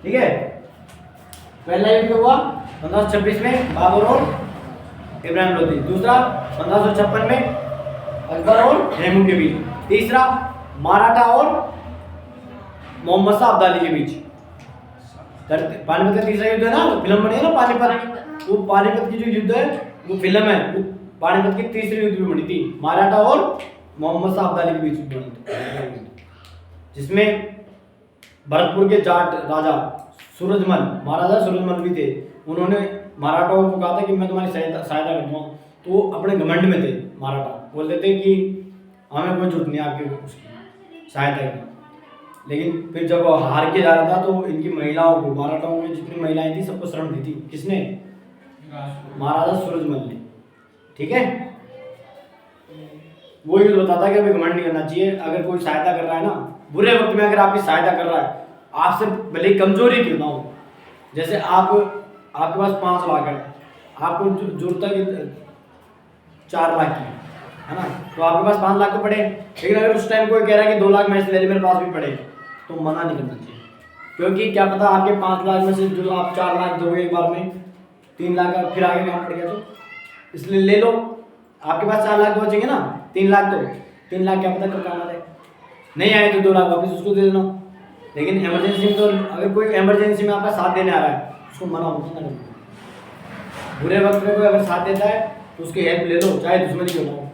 ठीक है। पहला युद्ध हुआ 1526 में बाबर और इब्राहिम लोदी। दूसरा 1556 में अकबर और तैमूर के बीच। तीसरा मराठा और मोहम्मद शाह अब्दाली के बीच। पानीपत का तीसरा युद्ध है ना, फिल्म बनी है ना पानीपत, वो पानीपत की जो युद्ध है वो फिल्म है, वो पानीपत की तीसरी युद्ध भी बनी थी, मराठा और मोहम्मद शाह अब्दाली के बीच बनी थी, जिसमें भरतपुर के जाट राजा सूरजमल, महाराजा सूरजमल भी थे। उन्होंने मराठाओं को कहा था कि मैं तुम्हारी सहायता करूँगा, तो वो अपने घमंड में थे। मराठा बोलते थे कि हमें कोई जरूरत नहीं आपकी उसकी सहायता की। लेकिन फिर जब हार के जा रहा था तो इनकी महिलाओं को, मराठाओं की जितनी महिलाएं थी सबको शरण दी थी। किसने? महाराजा सूरजमल ने। ठीक है, वो ये बताता है कि अभी घमंड नहीं करना चाहिए। अगर कोई सहायता कर रहा है ना, बुरे वक्त में अगर आपकी सहायता कर रहा है, आपसे भले ही कमजोरी क्यों ना हो, जैसे आपके पास 5 लाख है, आपको जरूरत है 4 लाख की, है ना, तो आपके पास 5 लाख तो पड़े। लेकिन अगर उस टाइम कोई कह रहा है कि 2 लाख मैं ले ले, मेरे पास भी पड़े, तो मना नहीं करना चाहिए। क्योंकि क्या पता आपके 5 लाख में से जो आप 4 लाख दोगे एक बार में, 3 लाख का फिर आगे काम पड़ गया, तो इसलिए ले लो। आपके पास 4 लाख बचेंगे ना, 3 लाख, तो 3 लाख क्या पता कब काम आ जाए, नहीं आए तो 2 लाख वापस उसको दे देना। लेकिन इमरजेंसी में तो, अगर कोई इमरजेंसी में आपका साथ देने आ रहा है, उसको मना मत करना। बुरे वक्त में कोई अगर साथ देता है तो उसकी हेल्प ले लो, चाहे दुश्मनी क्यों ना हो,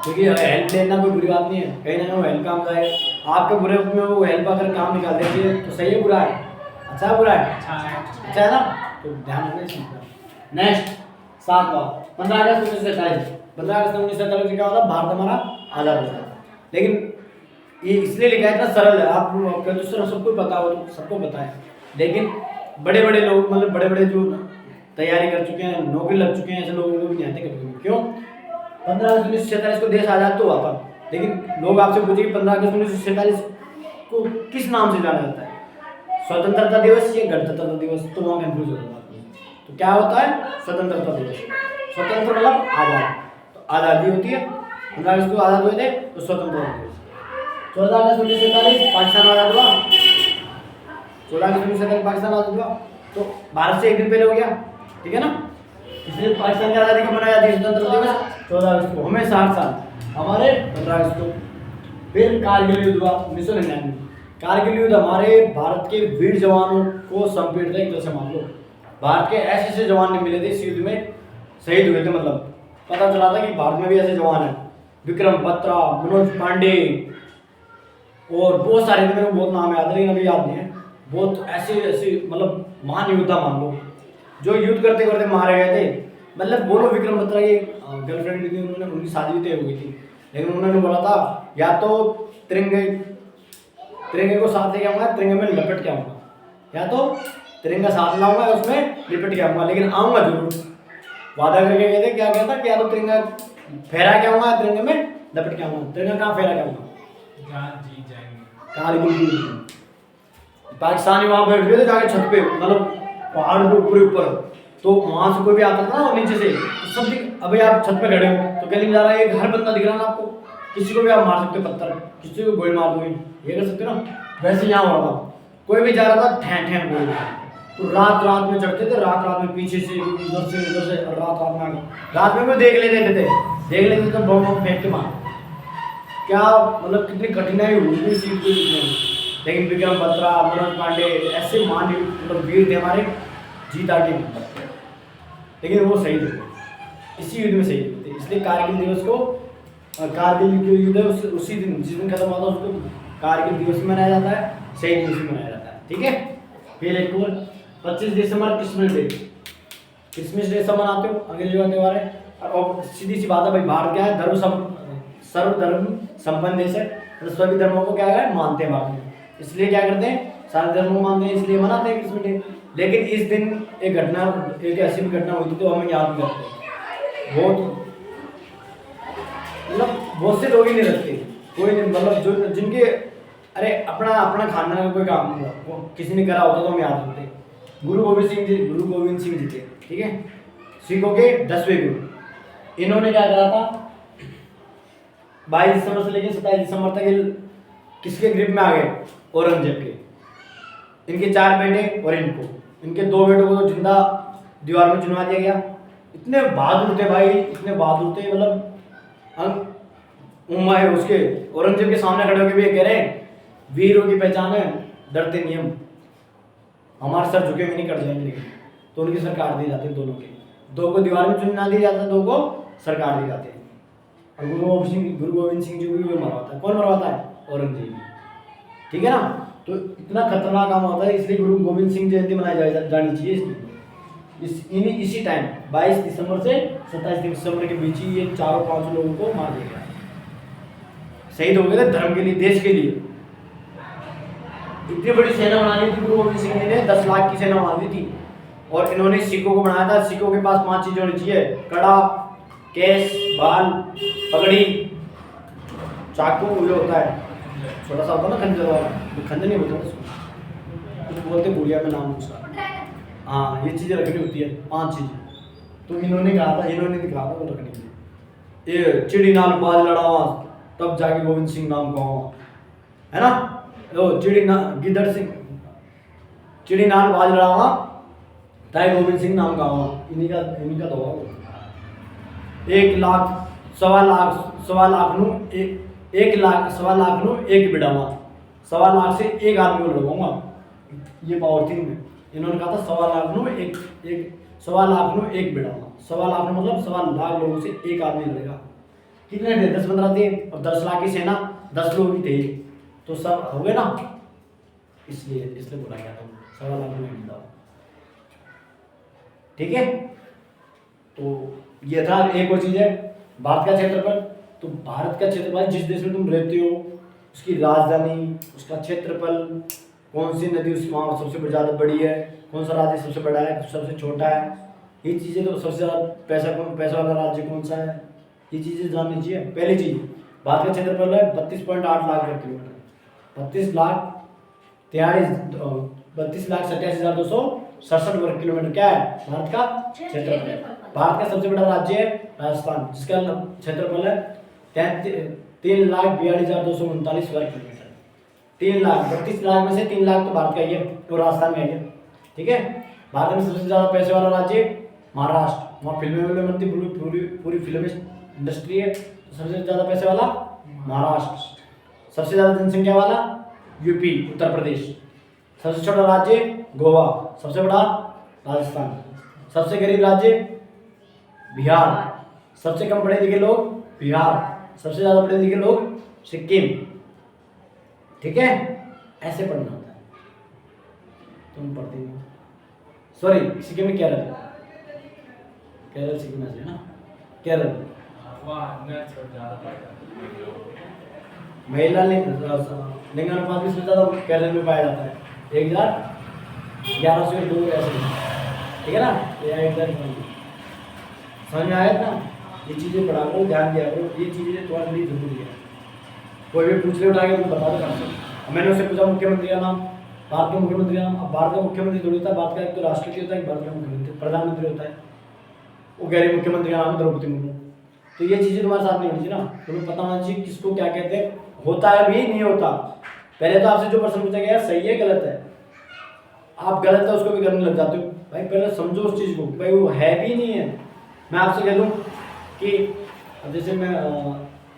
क्योंकि हेल्प लेना कोई बुरी बात नहीं है, कहीं ना कहीं वो हेल्प काम का है। आपके बुरे वक्त में वो हेल्प अगर काम निकाल देती है तो सही है, बुरा है? अच्छा है, बुरा है? अच्छा है ना, तो ध्यान रखना। नेक्स्ट 7वां 15 अगस्त 1947। 15 अगस्त 1947 क्या होता? भारत हमारा आज़ाद हुआ। लेकिन ये इसलिए लिखा है, इतना सरल है, आप तो सबको पता हो, तो सबको पता है। लेकिन बड़े बड़े लोग, मतलब बड़े बड़े जो तैयारी कर चुके हैं, नौकरी लग चुके हैं, ऐसे लोगों को भी नहीं आते कभी। क्यों? 15 अगस्त 1947 को देश आज़ाद तो हुआ था, लेकिन लोग आपसे पूछेंगे 15 अगस्त 1947 को किस नाम से जाना जाता है, स्वतंत्रता दिवस या गणतंत्र दिवस? तो वहाँ कंफ्यूज हो जाता है। तो क्या होता है? स्वतंत्रता दिवस। स्वतंत्र मतलब आज़ाद, तो आज़ादी होती है। 15 अगस्त को आज़ाद हुए थे तो स्वतंत्रता दिवस। 14 अगस्त 1947 पाकिस्तान आज़ाद हुआ। 14 अगस्त 1947 पाकिस्तान आज़ाद हुआ, तो भारत से एक दिन पहले हो गया, ठीक है ना। इसलिए पाकिस्तान की आज़ादी को मनाया जाती है स्वतंत्रता दिवस 14 अगस्त को, हमेशा हर साल हमारे 15 अगस्त को। फिर कारगिल युद्ध हुआ 1999। कारगिल युद्ध हमारे भारत के वीर जवानों को संपीड़ था, एक तरह से मान लो। भारत के ऐसे ऐसे जवान नहीं मिले थे इस युद्ध में, शहीद हुए थे। मतलब पता चला था कि भारत में भी ऐसे जवान हैं, विक्रम बत्रा, मनोज पांडे और बहुत सारे, मेरे को बहुत नाम याद है लेकिन अभी याद नहीं है। बहुत ऐसे ऐसे मतलब महान योद्धा मान लो, जो युद्ध करते करते मारे गए थे। मतलब बोलो, विक्रम बत्रा की गर्लफ्रेंड भी थी, उन्होंने, उनकी शादी भी तय हो गई थी, लेकिन उन्होंने बोला था या तो तिरंगे को साथ लेके आऊँगा, तिरंगे में लपेट के आऊँगा, या तो तिरंगा साथ लाऊंगा उसमें लिपट के आऊँगा, लेकिन आऊँगा जरूर। वादा करके गए थे, क्या कहता कि या तो तिरंगा फहरा के आऊँगा, तिरंगे में लपेट के आऊँगा। तिरंगा कहाँ फहरा के आऊँगा? जीत जाएंगे। कारगिल। पाकिस्तानी वहाँ बैठ गए थे जाके छत पे, मतलब पहाड़ के ऊपर, तो वहाँ से कोई भी आता था ना नीचे से, तो सब दिख, अभी आप छत पे खड़े हो तो गली में जा रहा है, एक हर बंदा दिख रहा ना आपको, किसी को भी आप मार सकते हो पत्थर, किसी को गोली मार दोगे, ये कर सकते हो ना। वैसे यहाँ हो रहा था, कोई भी जा रहा था ठैन ठैन गोली, तो रात रात में चढ़ते थे, रात रात में पीछे से उधर से रात रात में आगे, रात में कोई देख लेते तो बम फेंक के मार। क्या मतलब कितनी कठिनाई हुई सीट को जीतने में। लेकिन विक्रम बत्रा, मनोज पांडे ऐसे महान मतलब वीर थे हमारे, जीत आके, लेकिन वो शहीद हुए इसी युद्ध में, शहीद हुए थे। इसलिए कारगिल दिवस को, कारगिल जो युद्ध है उसी दिन, जिस दिन खत्म हुआ था उसको कारगिल दिवस मनाया जाता है, शहीद दिवस मनाया जाता है। ठीक है। फिर एक और 25 दिसंबर क्रिसमस डे। क्रिसमस डे सब मनाते हो, अंग्रेजी का त्यौहार है। और सीधी सी बात है भाई, भारत क्या है, सर्वधर्म संपन्न देश है, तो सभी धर्मों को क्या है मानते हैं भारत में, इसलिए क्या करते हैं, सारे धर्मों को मानते हैं, इसलिए मनाते हैं क्रिसमस डे। लेकिन इस दिन एक ऐसी भी घटना हुई थी तो हमें याद भी करते हैं। बहुत मतलब बहुत से लोग ही नहीं रखते, कोई नहीं, मतलब जो जिनके अरे अपना खाना का कोई काम नहीं हुआ, वो किसी ने करा होता तो हम याद रखते। गुरु गोविंद सिंह जी थे, ठीक है, सिखों के 10वें गुरु। इन्होंने क्या करा था, 22 दिसंबर से लेकर 27 दिसंबर तक किसके ग्रिप में आ गए, औरंगजेब के। इनके 4 बेटे और इनके 2 बेटों को तो जिंदा दीवार में चुनवा दिया गया। इतने बहादुर थे भाई, इतने बहादुर थे, मतलब उम्मा उसके औरंगजेब के सामने खड़े होकर भी ये कह रहे हैं वीरों की पहचान है डरते नियम, हमारे सर झुके हुए नहीं कट जाएंगे। लेकिन तो उनकी सरकार दी जाती है, दोनों के 2 को दीवार में चुनना दिया जाता है, 2 को सरकार दी जाती है। और गुरु गोविंद सिंह जी को भी मरवाता है। कौन मरवाता है? औरंगजेब। ठीक है ना। तो इतना खतरनाक काम होता है, इसलिए गुरु गोविंद सिंह जयंती मनाई जानी चाहिए। इसी टाइम 22 दिसंबर से 27 दिसंबर के बीच ही ये 4-5 लोगों को मार दिया गया, शहीद हो गए थे धर्म के लिए, देश के लिए। इतनी बड़ी सेना बना दी थी गुरु गोविंद सिंह जी ने, 10 लाख की सेना बना दी थी। और इन्होंने सिखों को बनाया था, सिखों के पास 5 चीजें होनी चाहिए: कड़ा, केस, बाल, पगड़ी, चाकू, ये होता है छोटा सा होता है ना खंजर वाला, खंजर नहीं बोलते उसको, कुछ बोलते भूलिया में नाम उसका। हाँ, ये चीजें रखनी होती है, 5 चीजें। तो इन्होंने कहा था, इन्होंने दिखा था वो रखने के लिए। ये चिड़ी नाल बाज लड़ावा तब जाके गोविंद सिंह नाम कहा, है ना। तो गिदड़ सिंह चिड़ी नाल बाज लड़ावा ताई गोविंद सिंह नाम कहा, इन्हीं का तो होगा। 1 लाख सवा लाख नू 1 लाख सवा लाख नू एक बिड़ावा, 1.25 लाख से एक आदमी को लड़वाऊंगा। ये पावर थी में, इन्होंने कहा था 1.25 लाख नू एक 1.25 लाख नू एक बिड़ावा। 1.25 लाख नू मतलब 1.25 लाख लोगों से एक आदमी लड़ेगा। कितने थे? 10-15 थे, और 10 लाख की सेना 10 लोग ही थे, तो सब हो गए ना। इसलिए बोला गया था 1.25 लाख में बिड़ावा। ठीक है। तो ये था। एक और चीज है भारत का क्षेत्रफल। तो भारत का क्षेत्रफल, जिस देश में तुम रहते हो उसकी राजधानी, उसका क्षेत्रफल, कौन सी नदी उस वहाँ सबसे ज़्यादा बड़ी है, कौन सा राज्य सबसे बड़ा है, सबसे छोटा है, ये चीज़ें। तो सबसे ज़्यादा पैसा वाला राज्य कौन सा है, ये चीज़ें जाननी चाहिए। पहली चीज़, भारत का क्षेत्रफल है 32.8 लाख वर्ग किलोमीटर, 32,87,267 वर्ग किलोमीटर क्या है भारत का क्षेत्रफल। भारत का सबसे बड़ा राज्य है राजस्थान, जिसका क्षेत्रफल है 3,42,239 वर्ग किलोमीटर। 32 लाख में से 3 लाख तो भारत का ही है, तो राजस्थान में है। ठीक है। भारत में सबसे ज़्यादा पैसे वाला राज्य महाराष्ट्र, वहाँ फिल्में बनती, पूरी फिल्म इंडस्ट्री है। तो सबसे ज़्यादा पैसे वाला महाराष्ट्र। सबसे ज़्यादा जनसंख्या वाला यूपी, उत्तर प्रदेश। सबसे छोटा राज्य गोवा, सबसे बड़ा राजस्थान। सबसे गरीब राज्य बिहार, सबसे कम पढ़े लिखे लोग बिहार, सबसे ज़्यादा पढ़े लिखे लोग सिक्किम। ठीक है। ऐसे पढ़ना होता है, तुम पढ़ते हो। सॉरी, सिक्किम में केरल सिक्किम में ना, केरल। महिला लिंगानुपात भी सबसे ज़्यादा केरल में पाया जाता है, 1,1102 ऐसे। ठीक है ना। समझ में आया ना। ये चीज़ें पढ़ा करो, ध्यान दिया करो, ये चीज़ें तुम्हारे लिए जरूरी है। कोई भी पूछ ले उठा के, बता दो कर। मैंने उससे पूछा मुख्यमंत्री का नाम, भारत के मुख्यमंत्री का नाम। अब भारत का मुख्यमंत्री थोड़ी होता है, भारत का एक तो राष्ट्रपति होता है, एक भारत का मुख्यमंत्री प्रधानमंत्री होता है। वो कह रहे मुख्यमंत्री का नाम द्रौपदी मुर्मू। तो ये चीज़ें तुम्हारे साथ नहीं होनी चाहिए ना, तुम्हें पता होना चाहिए किसको क्या कहते हैं, होता है भी नहीं होता। पहले तो आपसे जो प्रश्न पूछा गया सही है गलत है, आप गलत है उसको भी करने लग जाते हो। भाई पहले समझो उस चीज़ को, भाई वो है भी नहीं है। मैं आपसे कह दूँ कि जैसे मैं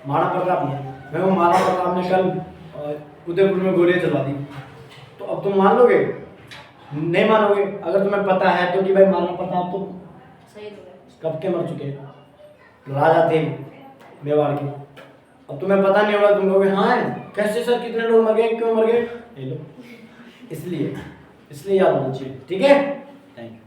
महाराणा प्रताप है, मैं वो महाराणा प्रताप ने कल उदयपुर में गोलियां चला दी, तो अब तुम मान लोगे? नहीं मानोगे। अगर तुम्हें पता है तो कि भाई महाराणा प्रताप तो कब के मर चुके हैं, राजा थे मेवाड़ के। अब तुम्हें पता नहीं होगा, तुम कहोगे हाँ कैसे सर, कितने लोग मर गए, क्यों मर गए, ये लो। इसलिए याद होना चाहिए। ठीक है। Thank you.